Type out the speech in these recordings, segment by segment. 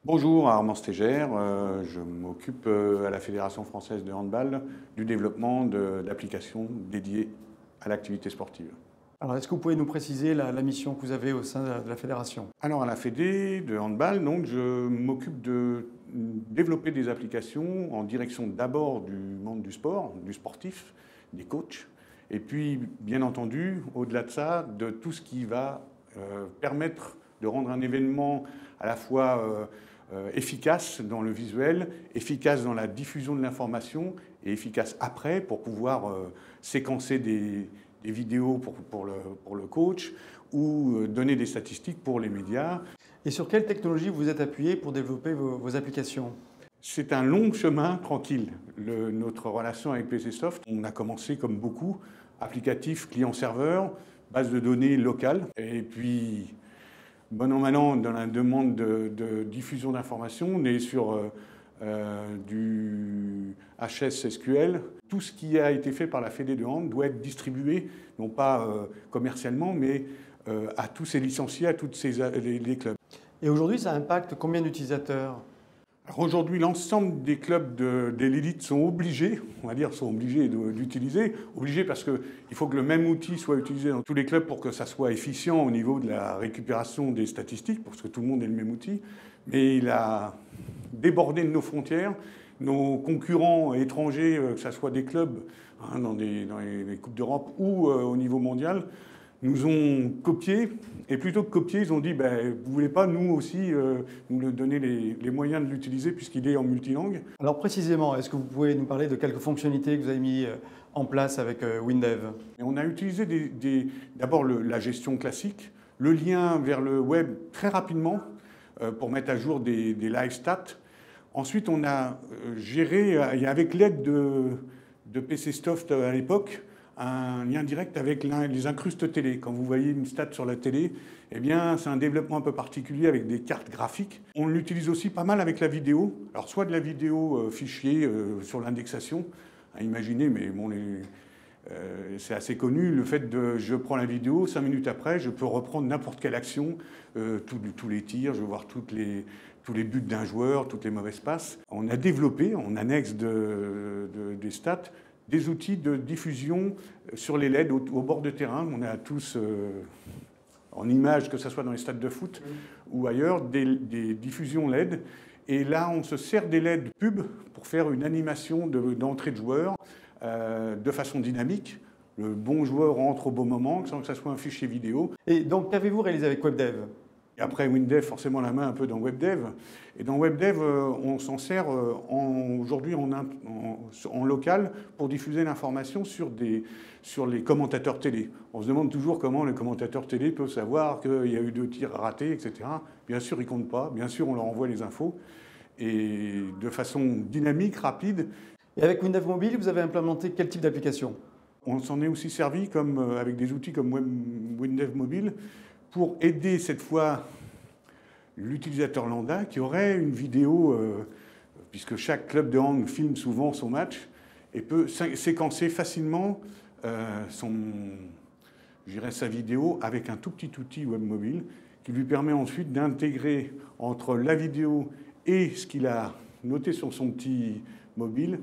Bonjour, Armand Stégère. Je m'occupe à la Fédération française de handball du développement d'applications dédiées à l'activité sportive. Alors, est-ce que vous pouvez nous préciser la mission que vous avez au sein de la fédération? Alors à la Fédé de handball, donc, je m'occupe de développer des applications en direction d'abord du monde du sport, du sportif, des coachs, et puis bien entendu, au-delà de ça, de tout ce qui va permettre de rendre un événement à la fois efficace dans le visuel, efficace dans la diffusion de l'information et efficace après pour pouvoir séquencer des vidéos pour le coach ou donner des statistiques pour les médias. Et sur quelle technologie vous êtes appuyé pour développer vos applications? C'est un long chemin tranquille. Notre relation avec PCsoft, on a commencé comme beaucoup, applicatif client-serveur, base de données locale, et puis bon an mal an, dans la demande de diffusion d'informations, on est sur du HS SQL. Tout ce qui a été fait par la Fédé de hand doit être distribué, non pas commercialement, mais à tous ses licenciés, à tous les clubs. Et aujourd'hui, ça impacte combien d'utilisateurs? Alors aujourd'hui, l'ensemble des clubs de l'élite sont obligés, on va dire, sont obligés d'utiliser. Obligés parce qu'il faut que le même outil soit utilisé dans tous les clubs pour que ça soit efficient au niveau de la récupération des statistiques, parce que tout le monde ait le même outil. Mais il a débordé de nos frontières. Nos concurrents étrangers, que ce soit des clubs dans les Coupes d'Europe ou au niveau mondial, nous ont copié, et plutôt que copier, ils ont dit vous ne voulez pas, nous aussi, nous donner les moyens de l'utiliser puisqu'il est en multilangue. Alors précisément, est-ce que vous pouvez nous parler de quelques fonctionnalités que vous avez mis en place avec WinDev? Et on a utilisé d'abord la gestion classique, le lien vers le web très rapidement pour mettre à jour des live stats. Ensuite, on a géré, avec l'aide de PCsoft à l'époque, un lien direct avec les incrustes télé. Quand vous voyez une stat sur la télé, eh bien, c'est un développement un peu particulier avec des cartes graphiques. On l'utilise aussi pas mal avec la vidéo. Alors, soit de la vidéo fichier sur l'indexation, à imaginer, mais bon, c'est assez connu, le fait de je prends la vidéo, 5 minutes après, je peux reprendre n'importe quelle action, tous les tirs, je veux voir tous les buts d'un joueur, toutes les mauvaises passes. On a développé, en annexe des stats, des outils de diffusion sur les LED au bord de terrain. On a tous en images, que ce soit dans les stades de foot ou ailleurs, des diffusions LED. Et là, on se sert des LED pub pour faire une animation d'entrée de joueurs de façon dynamique. Le bon joueur entre au bon moment, sans que ce soit un fichier vidéo. Et donc, qu'avez-vous réalisé avec WebDev? Et après WinDev, forcément la main un peu dans WebDev. Et dans WebDev, on s'en sert aujourd'hui en local pour diffuser l'information sur les commentateurs télé. On se demande toujours comment les commentateurs télé peuvent savoir qu'il y a eu 2 tirs ratés, etc. Bien sûr, ils ne comptent pas. Bien sûr, on leur envoie les infos. Et de façon dynamique, rapide. Et avec WinDev Mobile, vous avez implémenté quel type d'application? On s'en est aussi servi avec des outils comme WinDev Mobile pour aider cette fois l'utilisateur lambda qui aurait une vidéo, puisque chaque club de hand filme souvent son match, et peut séquencer facilement sa vidéo avec un tout petit outil web mobile qui lui permet ensuite d'intégrer entre la vidéo et ce qu'il a noté sur son petit mobile,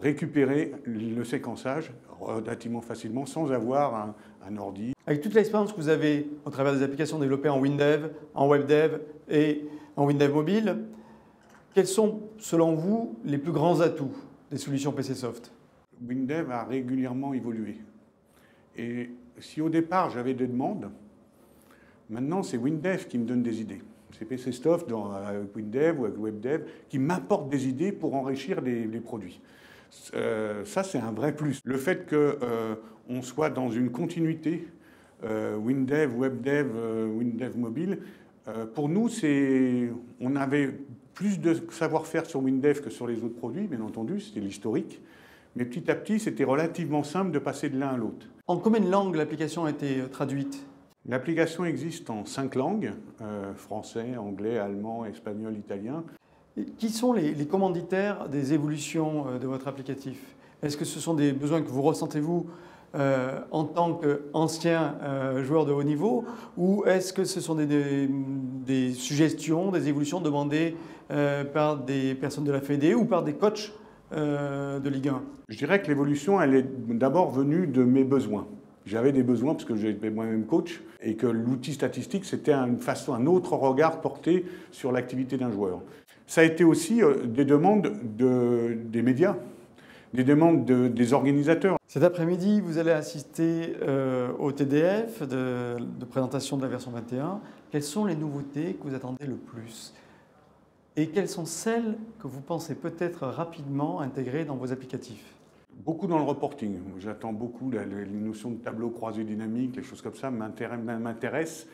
récupérer le séquençage relativement facilement sans avoir un ordi. Avec toute l'expérience que vous avez au travers des applications développées en WinDev, en WebDev et en WinDev Mobile, quels sont, selon vous, les plus grands atouts des solutions PCsoft? WinDev a régulièrement évolué. Et si au départ j'avais des demandes, maintenant c'est WinDev qui me donne des idées. C'est PCsoft avec WinDev ou avec WebDev qui m'apporte des idées pour enrichir les produits. Ça, c'est un vrai plus. Le fait qu'on soit dans une continuité, WinDev, WebDev, WinDev Mobile, pour nous, on avait plus de savoir-faire sur WinDev que sur les autres produits, bien entendu, c'était l'historique. Mais petit à petit, c'était relativement simple de passer de l'un à l'autre. En combien de langues l'application a été traduite? L'application existe en 5 langues, français, anglais, allemand, espagnol, italien. Et qui sont les commanditaires des évolutions de votre applicatif? Est-ce que ce sont des besoins que vous ressentez, vous, en tant qu'ancien joueur de haut niveau, ou est-ce que ce sont des suggestions, des évolutions demandées par des personnes de la Fédé ou par des coachs de Ligue 1? Je dirais que l'évolution, elle est d'abord venue de mes besoins. J'avais des besoins parce que j'étais moi-même coach et que l'outil statistique, c'était un autre regard porté sur l'activité d'un joueur. Ça a été aussi des demandes des médias, des demandes des organisateurs. Cet après-midi, vous allez assister au TDF de présentation de la version 21. Quelles sont les nouveautés que vous attendez le plus? Et quelles sont celles que vous pensez peut-être rapidement intégrer dans vos applicatifs? Beaucoup dans le reporting. J'attends beaucoup les notions de tableau croisé dynamique, les choses comme ça m'intéressent.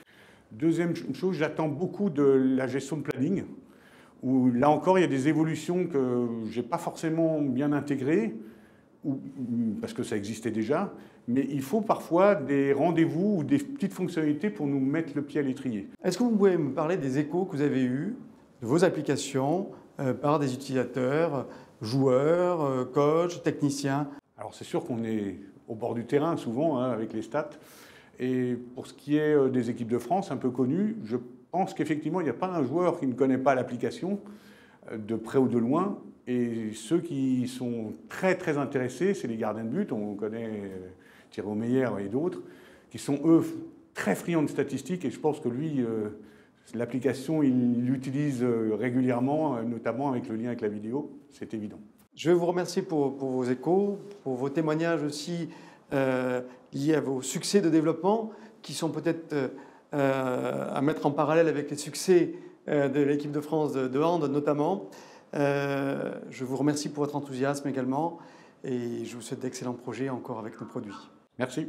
Deuxième chose, j'attends beaucoup de la gestion de planning, où là encore, il y a des évolutions que je n'ai pas forcément bien intégrées, parce que ça existait déjà, mais il faut parfois des rendez-vous ou des petites fonctionnalités pour nous mettre le pied à l'étrier. Est-ce que vous pouvez me parler des échos que vous avez eus de vos applications par des utilisateurs, joueurs, coachs, techniciens? Alors c'est sûr qu'on est au bord du terrain souvent avec les stats. Et pour ce qui est des équipes de France un peu connues, je pense qu'effectivement il n'y a pas un joueur qui ne connaît pas l'application de près ou de loin. Et ceux qui sont très très intéressés, c'est les gardiens de but. On connaît Thierry Meyer et d'autres, qui sont eux très friands de statistiques. Et je pense que lui, l'application, il l'utilise régulièrement, notamment avec le lien avec la vidéo. C'est évident. Je vais vous remercier pour vos échos, pour vos témoignages aussi liés à vos succès de développement, qui sont peut-être à mettre en parallèle avec les succès de l'équipe de France de hand notamment. Je vous remercie pour votre enthousiasme également et je vous souhaite d'excellents projets encore avec nos produits. Merci.